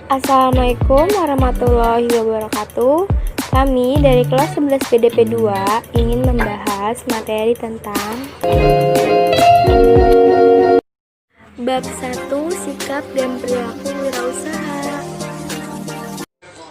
Assalamualaikum warahmatullahi wabarakatuh. Kami dari kelas 11 BDP 2 ingin membahas materi tentang Bab 1 Sikap dan Perilaku Wirausaha.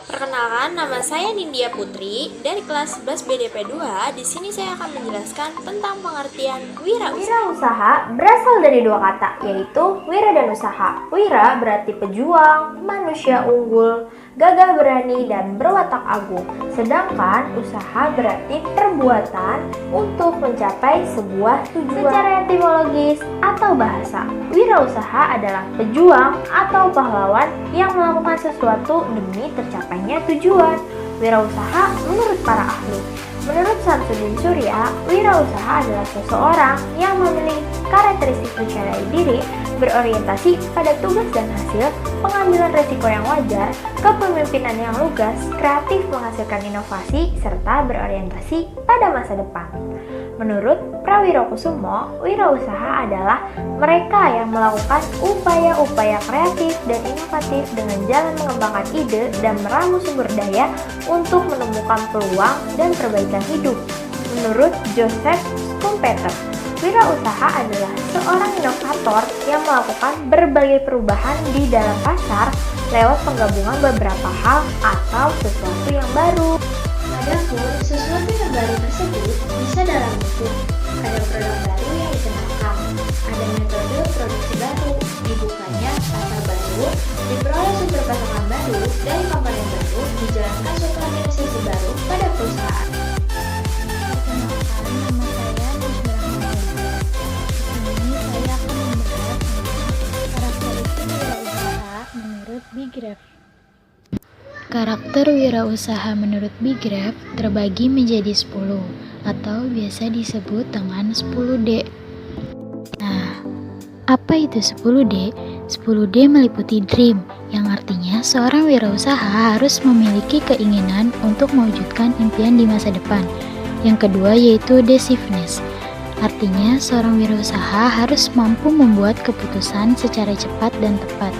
Perkenalkan, nama saya Nindya Putri dari kelas 11 BDP 2. Di sini saya akan menjelaskan tentang pengertian wirausaha. Wirausaha berasal dari dua kata, yaitu wira dan usaha. Wira berarti pejuang, manusia unggul, gagah berani, dan berwatak agung. Sedangkan usaha berarti perbuatan untuk mencapai sebuah tujuan. Secara etimologis atau bahasa, wirausaha adalah pejuang atau pahlawan yang melakukan sesuatu demi tercapainya tujuan. Wirausaha menurut para ahli. Menurut Samsudin Surya, wirausaha adalah seseorang yang memiliki karakteristik percaya diri, berorientasi pada tugas dan hasil, pengambilan risiko yang wajar, kepemimpinan yang lugas, kreatif menghasilkan inovasi, serta berorientasi pada masa depan. Menurut Prawirokusumo, wirausaha adalah mereka yang melakukan upaya-upaya kreatif dan inovatif dengan jalan mengembangkan ide dan meramu sumber daya untuk menemukan peluang dan perbaikan hidup. Menurut Joseph Schumpeter, wirausaha adalah seorang inovator yang melakukan berbagai perubahan di dalam pasar lewat penggabungan beberapa hal atau sesuatu yang baru. Adapun sesuatu yang baru tersebut bisa dalam bentuk ada produk baru yang dikenalkan, ada metode produksi baru, dibukanya pasar baru, diperoleh sumber pasokan baru dari komponen baru, dijalankan suatu organisasi baru pada perusahaan. Perkenalkan, nama saya Nusmira Maulida. Di sini saya akan membahas tentang karakteristik wirausaha menurut Big Graph. Karakter wirausaha menurut Big Graph terbagi menjadi 10 atau biasa disebut dengan 10D. Nah, apa itu 10D? 10D meliputi dream, yang artinya seorang wirausaha harus memiliki keinginan untuk mewujudkan impian di masa depan. Yang kedua yaitu decisiveness, artinya seorang wirausaha harus mampu membuat keputusan secara cepat dan tepat.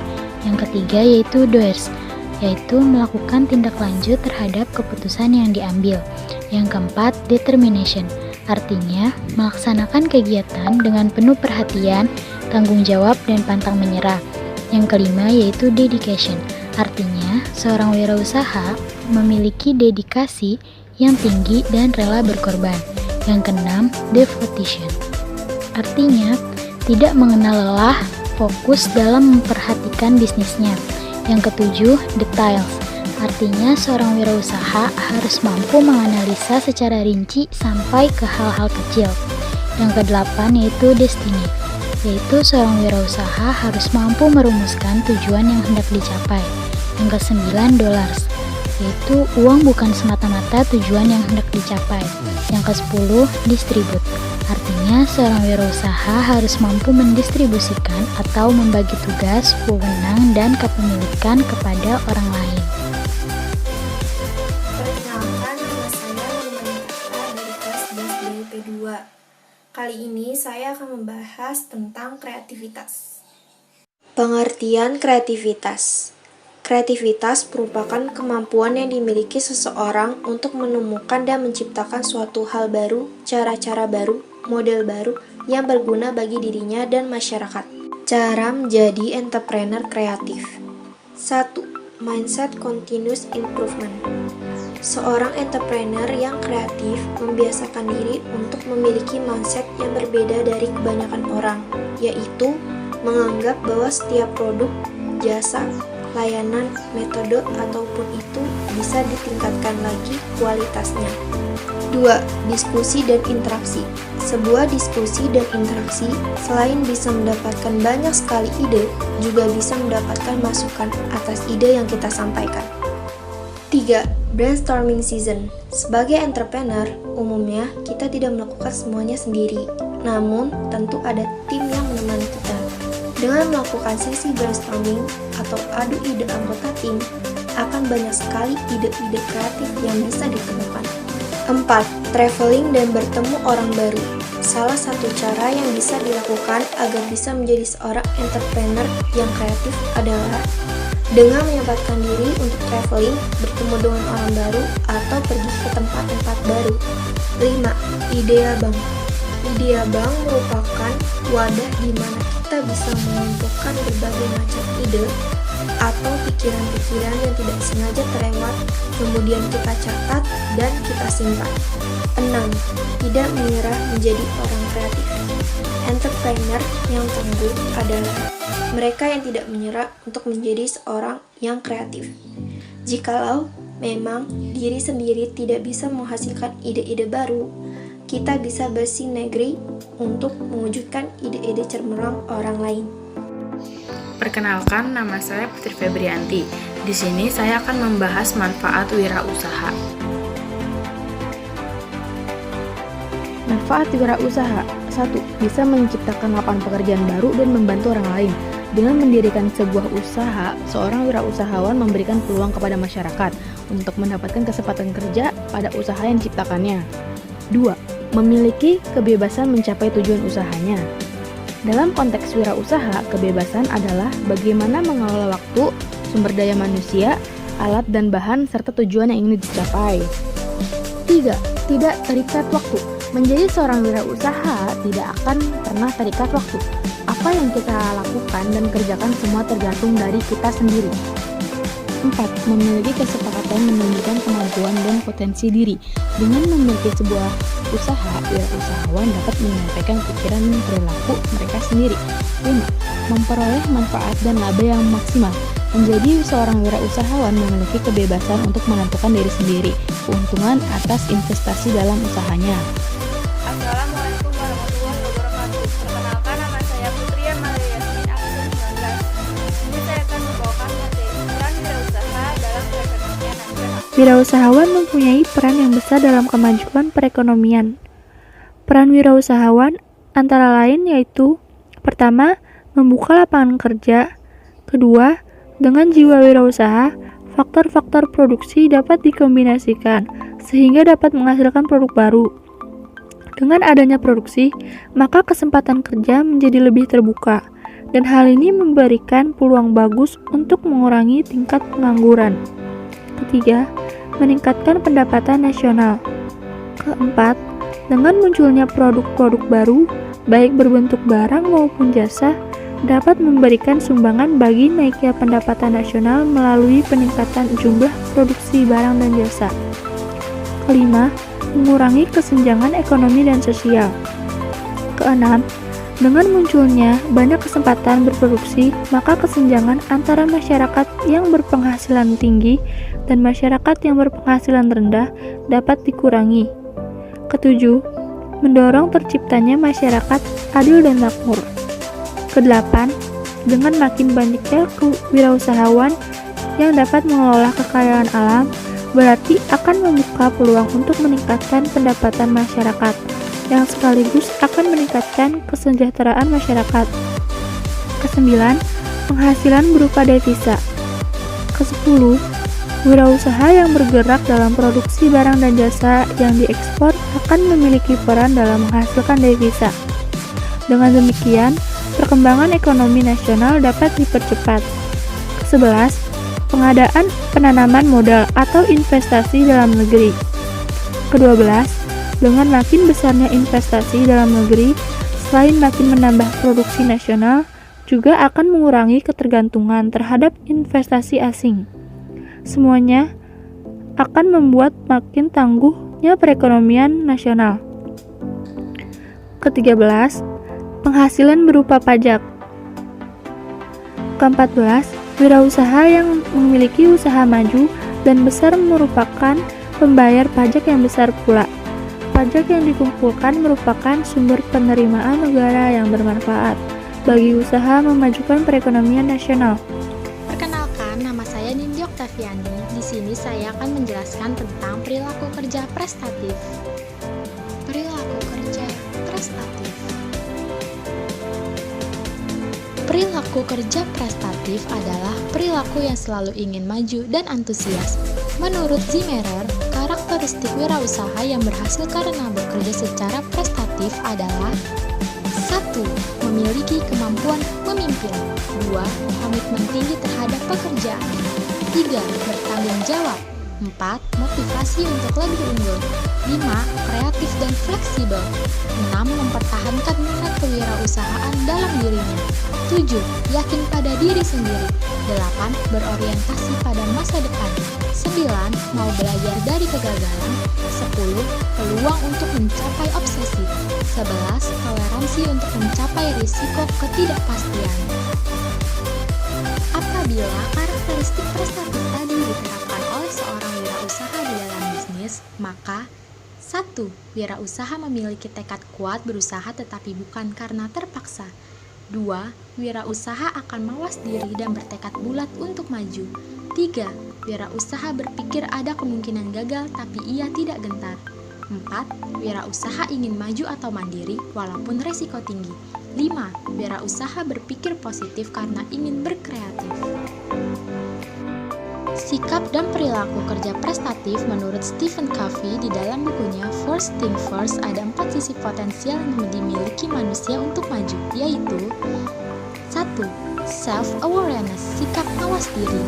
Yang ketiga yaitu doers, yaitu melakukan tindak lanjut terhadap keputusan yang diambil. Yang keempat, determination, artinya melaksanakan kegiatan dengan penuh perhatian, tanggung jawab, dan pantang menyerah. Yang kelima yaitu dedication, artinya seorang wirausaha memiliki dedikasi yang tinggi dan rela berkorban. Yang keenam, devotion, artinya tidak mengenal lelah, fokus dalam memperhatikan bisnisnya. Yang ketujuh, details, artinya seorang wirausaha harus mampu menganalisa secara rinci sampai ke hal-hal kecil. Yang kedelapan yaitu destiny, yaitu seorang wirausaha harus mampu merumuskan tujuan yang hendak dicapai. Yang kesembilan, dollars, yaitu uang bukan semata-mata tujuan yang hendak dicapai. Yang kesepuluh, distribute, artinya seorang wirausaha harus mampu mendistribusikan atau membagi tugas, wewenang, dan kepemilikan kepada orang lain. Perkenalkan, nama saya Rumanita dari kelas 11 BDP 2. Kali ini saya akan membahas tentang kreativitas. Pengertian kreativitas. Kreativitas merupakan kemampuan yang dimiliki seseorang untuk menemukan dan menciptakan suatu hal baru, cara-cara baru, model baru yang berguna bagi dirinya dan masyarakat. Cara menjadi entrepreneur kreatif. 1. Mindset continuous improvement. Seorang entrepreneur yang kreatif membiasakan diri untuk memiliki mindset yang berbeda dari kebanyakan orang, yaitu menganggap bahwa setiap produk, jasa, layanan, metode, ataupun itu bisa ditingkatkan lagi kualitasnya. 2. Diskusi dan interaksi. Sebuah diskusi dan interaksi selain bisa mendapatkan banyak sekali ide, juga bisa mendapatkan masukan atas ide yang kita sampaikan. 3. Brainstorming season. Sebagai entrepreneur, umumnya kita tidak melakukan semuanya sendiri, namun tentu ada tim yang menemani kita. Dengan melakukan sesi brainstorming atau adu ide anggota tim, akan banyak sekali ide-ide kreatif yang bisa ditemukan. 4. Traveling dan bertemu orang baru. Salah satu cara yang bisa dilakukan agar bisa menjadi seorang entrepreneur yang kreatif adalah dengan menyempatkan diri untuk traveling, bertemu dengan orang baru, atau pergi ke tempat-tempat baru. 5. Idea Bank. Idea Bank merupakan wadah di mana kita bisa mengumpulkan berbagai macam ide atau pikiran-pikiran yang tidak sengaja terlewat, kemudian kita catat dan kita simpan. 6. Tidak menyerah menjadi orang kreatif. Entrepreneur yang tangguh adalah mereka yang tidak menyerah untuk menjadi seorang yang kreatif. Jikalau memang diri sendiri tidak bisa menghasilkan ide-ide baru, kita bisa bersinergi untuk mewujudkan ide-ide cemerlang orang lain. Perkenalkan, nama saya Putri Febrianti. Di sini saya akan membahas manfaat wirausaha. Manfaat wirausaha. 1. Bisa menciptakan lapangan pekerjaan baru dan membantu orang lain. Dengan mendirikan sebuah usaha, seorang wirausahawan memberikan peluang kepada masyarakat untuk mendapatkan kesempatan kerja pada usaha yang diciptakannya. 2. Memiliki kebebasan mencapai tujuan usahanya. Dalam konteks wirausaha, kebebasan adalah bagaimana mengelola waktu, sumber daya manusia, alat dan bahan, serta tujuan yang ingin dicapai. 3. Tidak terikat waktu. Menjadi seorang wirausaha tidak akan pernah terikat waktu. Apa yang kita lakukan dan kerjakan semua tergantung dari kita sendiri. 4. Memiliki kesepakatan menunjukkan kemampuan dan potensi diri. Dengan memiliki sebuah usaha, wirausahawan dapat menyampaikan pikiran dan perilaku mereka sendiri. 5. Memperoleh manfaat dan laba yang maksimal. Menjadi seorang wirausahawan memiliki kebebasan untuk menentukan diri sendiri, keuntungan atas investasi dalam usahanya. Assalamualaikum warahmatullahi wabarakatuh. Perkenalkan, nama saya Putri Amalia Yasmin, angkatan 19. Ini saya akan membawakan materi tentang wirausaha dalam perekonomian nasional. Wirausahawan mempunyai peran yang besar dalam kemajuan perekonomian. Peran wirausahawan antara lain yaitu: pertama, membuka lapangan kerja. Kedua, dengan jiwa wirausaha, faktor-faktor produksi dapat dikombinasikan sehingga dapat menghasilkan produk baru. Dengan adanya produksi, maka kesempatan kerja menjadi lebih terbuka, dan hal ini memberikan peluang bagus untuk mengurangi tingkat pengangguran. Ketiga, meningkatkan pendapatan nasional. Keempat, dengan munculnya produk-produk baru, baik berbentuk barang maupun jasa, dapat memberikan sumbangan bagi naiknya pendapatan nasional melalui peningkatan jumlah produksi barang dan jasa. Kelima, mengurangi kesenjangan ekonomi dan sosial. Keenam, dengan munculnya banyak kesempatan berproduksi, maka kesenjangan antara masyarakat yang berpenghasilan tinggi dan masyarakat yang berpenghasilan rendah dapat dikurangi. Ketujuh, mendorong terciptanya masyarakat adil dan makmur. Kedelapan, dengan makin banyaknya wirausahawan yang dapat mengelola kekayaan alam, berarti akan membuka peluang untuk meningkatkan pendapatan masyarakat, yang sekaligus akan meningkatkan kesejahteraan masyarakat. Kesembilan, penghasilan berupa devisa. Kesepuluh, wirausaha yang bergerak dalam produksi barang dan jasa yang diekspor akan memiliki peran dalam menghasilkan devisa. Dengan demikian, perkembangan ekonomi nasional dapat dipercepat. Ke-11, pengadaan penanaman modal atau investasi dalam negeri. Ke-12, dengan makin besarnya investasi dalam negeri, selain makin menambah produksi nasional, juga akan mengurangi ketergantungan terhadap investasi asing. Semuanya akan membuat makin tangguhnya perekonomian nasional. Ke-13, penghasilan berupa pajak. Ke-14, wirausaha yang memiliki usaha maju dan besar merupakan pembayar pajak yang besar pula. Pajak yang dikumpulkan merupakan sumber penerimaan negara yang bermanfaat bagi usaha memajukan perekonomian nasional. Perkenalkan, nama saya Nindi Oktaviani. Di sini saya akan menjelaskan tentang perilaku kerja prestatif. Perilaku kerja prestatif. Perilaku kerja prestatif adalah perilaku yang selalu ingin maju dan antusias. Menurut Zimmerer, karakteristik wirausaha yang berhasil karena bekerja secara prestatif adalah 1. memiliki kemampuan memimpin. 2. Komitmen tinggi terhadap pekerjaan. 3. Bertanggung jawab. 4. Motivasi untuk lebih unggul. 5. Kreatif dan fleksibel. 6. Mempertahankan minat kewirausahaan dalam dirinya. 7. Yakin pada diri sendiri. 8. Berorientasi pada masa depan. 9. Mau belajar dari kegagalan. 10. Peluang untuk mencapai obsesi. 11. Toleransi untuk mencapai risiko ketidakpastian. Apabila karakteristik prestatif tadi diterapkan oleh seorang wirausaha di dalam bisnis, maka 1. Wirausaha memiliki tekad kuat berusaha tetapi bukan karena terpaksa. 2. Wirausaha akan mawas diri dan bertekad bulat untuk maju. 3. Wirausaha berpikir ada kemungkinan gagal tapi ia tidak gentar. 4. Wirausaha ingin maju atau mandiri walaupun resiko tinggi. 5. Wirausaha berpikir positif karena ingin berkreatif. Sikap dan perilaku kerja prestatif menurut Stephen Covey di dalam bukunya First Thing First ada 4 sisi potensial yang dimiliki manusia untuk maju, yaitu 1. Self-awareness, sikap mawas diri.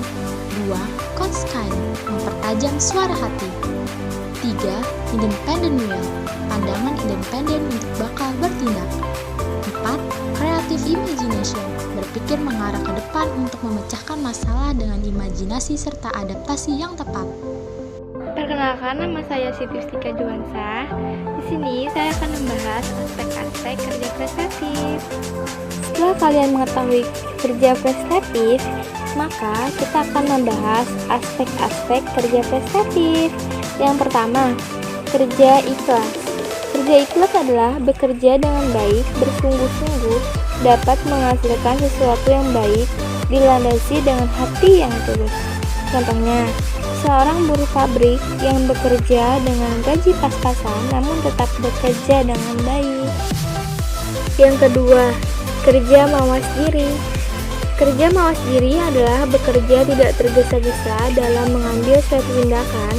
2. Conscience, mempertajam suara hati. 3. Independent will, pandangan independen untuk bakal bertindak. 4. Creative imagination, berpikir mengarah ke depan untuk memecahkan masalah dengan imajinasi serta adaptasi yang tepat. Perkenalkan, nama saya Siti Ustika Juwansa. Di sini saya akan membahas aspek-aspek kerja prestatif. Setelah kalian mengetahui kerja prestatif, maka kita akan membahas aspek-aspek kerja prestatif. Yang pertama, kerja ikhlas. Kerja ikhlas adalah bekerja dengan baik, bersungguh-sungguh, dapat menghasilkan sesuatu yang baik, dilandasi dengan hati yang tulus. Contohnya, seorang buruh pabrik yang bekerja dengan gaji pas-pasan namun tetap bekerja dengan baik. Yang kedua, kerja mawas diri. Kerja mawas diri adalah bekerja tidak tergesa-gesa dalam mengambil suatu tindakan,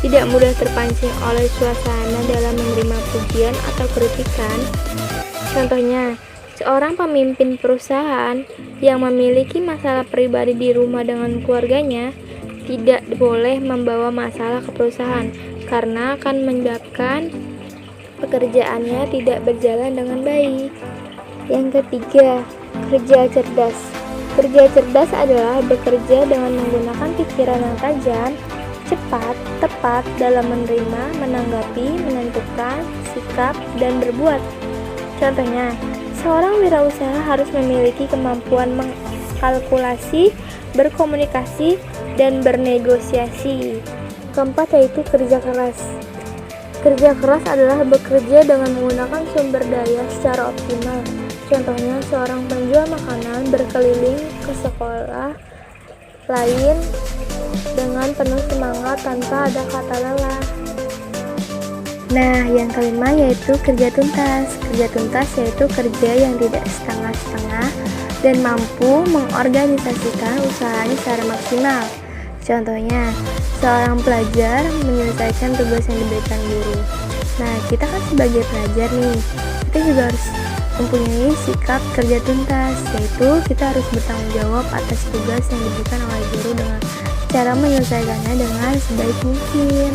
tidak mudah terpancing oleh suasana dalam menerima pujian atau kritikan. Contohnya, seorang pemimpin perusahaan yang memiliki masalah pribadi di rumah dengan keluarganya tidak boleh membawa masalah ke perusahaan karena akan menyebabkan pekerjaannya tidak berjalan dengan baik. Yang ketiga, kerja cerdas. Kerja cerdas adalah bekerja dengan menggunakan pikiran yang tajam, cepat, tepat dalam menerima, menanggapi, menentukan, sikap, dan berbuat. Contohnya, seorang wirausaha harus memiliki kemampuan mengkalkulasi, berkomunikasi, dan bernegosiasi. Keempat yaitu kerja keras. Kerja keras adalah bekerja dengan menggunakan sumber daya secara optimal. Contohnya, seorang penjual makanan berkeliling ke sekolah lain dengan penuh semangat tanpa ada kata lelah. Nah, yang kelima yaitu kerja tuntas. Kerja tuntas yaitu kerja yang tidak setengah-setengah dan mampu mengorganisasikan usahanya secara maksimal. Contohnya, seorang pelajar menyelesaikan tugas yang diberikan guru. Nah, kita kan sebagai pelajar nih, kita juga harus mempunyai sikap kerja tuntas, yaitu kita harus bertanggung jawab atas tugas yang diberikan oleh guru dengan cara menyelesaikannya dengan sebaik mungkin.